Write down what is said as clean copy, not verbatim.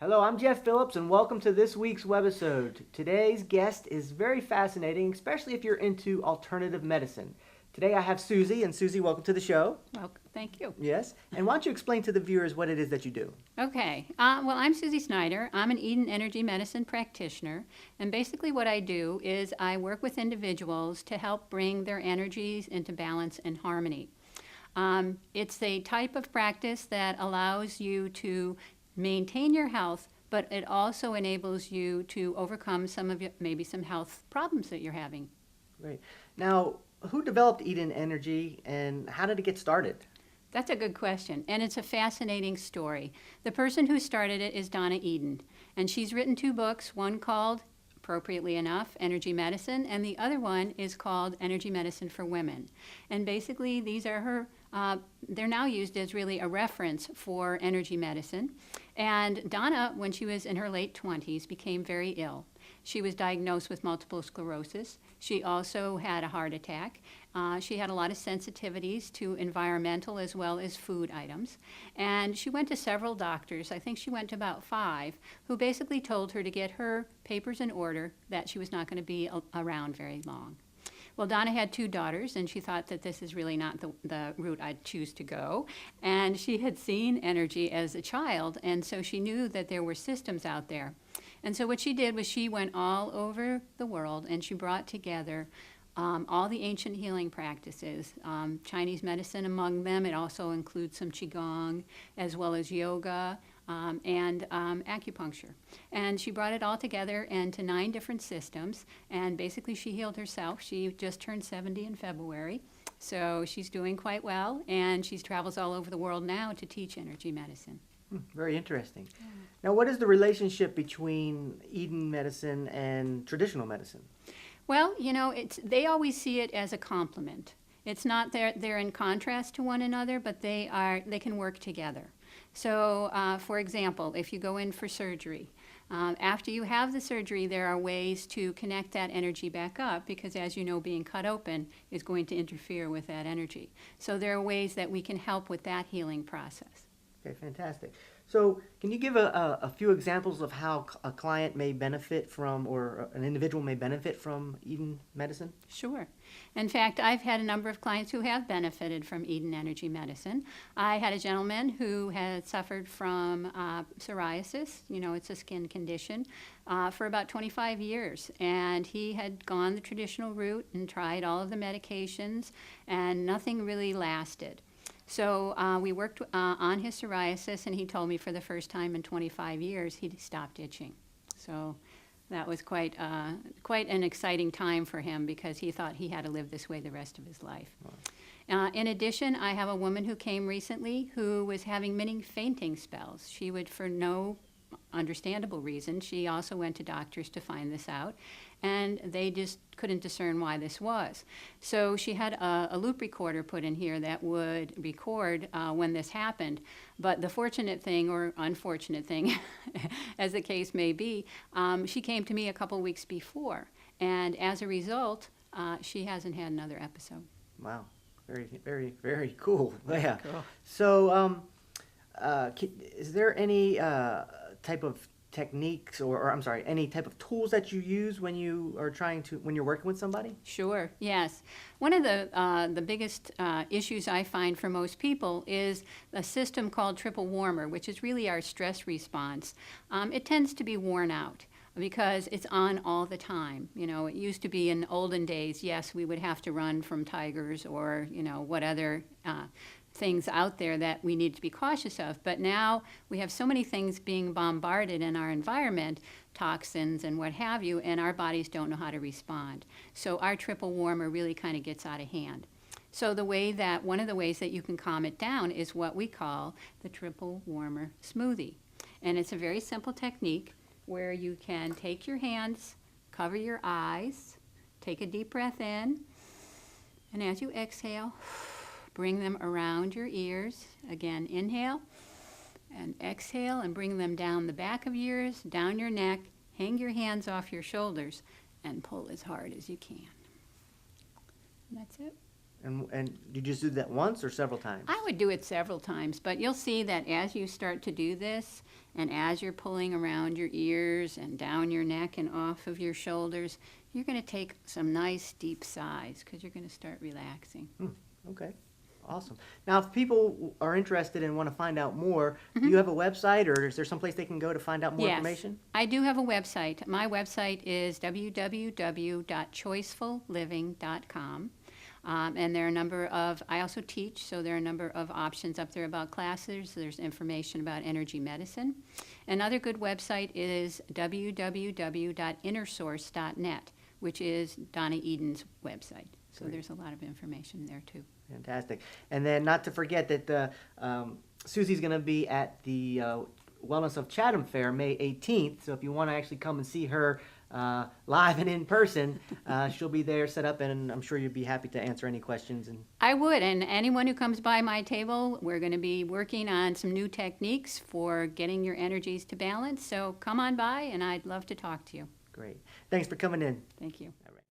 Hello, I'm Jeff Phillips, and welcome to this week's Webisode. Today's guest is very fascinating, especially if you're into alternative medicine. Today I have Susie, and Susie, welcome to the show. Well, thank you. Yes, and why don't you explain to the viewers what it is that you do? Okay. Well, I'm Susie Snyder. I'm an Eden Energy Medicine practitioner. And basically, what I do is I work with individuals to help bring their energies into balance and harmony. It's a type of practice that allows you to maintain your health, but it also enables you to overcome some of your, maybe some health problems that you're having. Great. Now, who developed Eden Energy, and how did it get started? That's a good question, and it's a fascinating story. The person who started it is Donna Eden, and she's written two books, one called, appropriately enough, Energy Medicine, and the other one is called Energy Medicine for Women. And basically, these are her, they're now used as really a reference for energy medicine. And Donna, when she was in her late 20s, became very ill. She was diagnosed with multiple sclerosis. She also had a heart attack. She had a lot of sensitivities to environmental as well as food items. And she went to several doctors, I think she went to about 5, who basically told her to get her papers in order, that she was not going to be around very long. Well, Donna had 2 daughters, and she thought that this is really not the route I'd choose to go. And she had seen energy as a child, and so she knew that there were systems out there. And so what she did was she went all over the world, and she brought together all the ancient healing practices, Chinese medicine among them. It also includes some Qigong, as well as yoga, and acupuncture. And she brought it all together into 9 different systems, and basically she healed herself. She just turned 70 in February, so she's doing quite well, and she travels all over the world now to teach energy medicine. Very interesting. Now, what is the relationship between Eden medicine and traditional medicine? Well, you know, they always see it as a complement. It's not they're in contrast to one another, but they can work together. So, for example, if you go in for surgery, after you have the surgery, there are ways to connect that energy back up because, as you know, being cut open is going to interfere with that energy. So there are ways that we can help with that healing process. Okay, fantastic. So, can you give a few examples of how a client may benefit from, or an individual may benefit from Eden medicine? Sure. In fact, I've had a number of clients who have benefited from Eden Energy Medicine. I had a gentleman who had suffered from psoriasis, you know, it's a skin condition, for about 25 years. And he had gone the traditional route and tried all of the medications, and nothing really lasted. So we worked on his psoriasis, and he told me for the first time in 25 years he stopped itching. So that was quite an exciting time for him because he thought he had to live this way the rest of his life. Wow. In addition, I have a woman who came recently who was having many fainting spells. She would, for no understandable reason, she also went to doctors to find this out, and they just couldn't discern why this was. So she had a loop recorder put in here that would record when this happened. But the fortunate thing, or unfortunate thing, as the case may be, she came to me a couple weeks before, and as a result, she hasn't had another episode. Wow, very, very, very cool. Yeah. Cool. So, is there any type of techniques, or I'm sorry, any type of tools that you use when you are when you're working with somebody? Sure, yes. One of the biggest issues I find for most people is a system called triple warmer, which is really our stress response. It tends to be worn out because it's on all the time. You know, it used to be in olden days, yes, we would have to run from tigers or, you know, what other things out there that we need to be cautious of. But now we have so many things being bombarded in our environment, toxins and what have you, and our bodies don't know how to respond. So our triple warmer really kind of gets out of hand. So one of the ways that you can calm it down is what we call the triple warmer smoothie. And it's a very simple technique where you can take your hands, cover your eyes, take a deep breath in, and as you exhale, bring them around your ears. Again, inhale and exhale and bring them down the back of your ears, down your neck, hang your hands off your shoulders, and pull as hard as you can. And that's it. And did you just do that once or several times? I would do it several times, but you'll see that as you start to do this, and as you're pulling around your ears and down your neck and off of your shoulders, you're going to take some nice deep sighs because you're going to start relaxing. Okay, awesome. Now, if people are interested and want to find out more, do you have a website, or is there someplace they can go to find out more Yes, information? I do have a website. My website is www.choicefullliving.com. And there are a number of, I also teach, so there are a number of options up there about classes. There's information about energy medicine. Another good website is www.innersource.net, which is Donna Eden's website. So Great. There's a lot of information there too. Fantastic. And then not to forget that Susie's going to be at the Wellness of Chatham Fair May 18th. So if you want to actually come and see her live and in person, she'll be there set up, and I'm sure you'd be happy to answer any questions. And I would, and anyone who comes by my table, we're going to be working on some new techniques for getting your energies to balance. So come on by, and I'd love to talk to you. great. Thanks for coming in. Thank you. All right.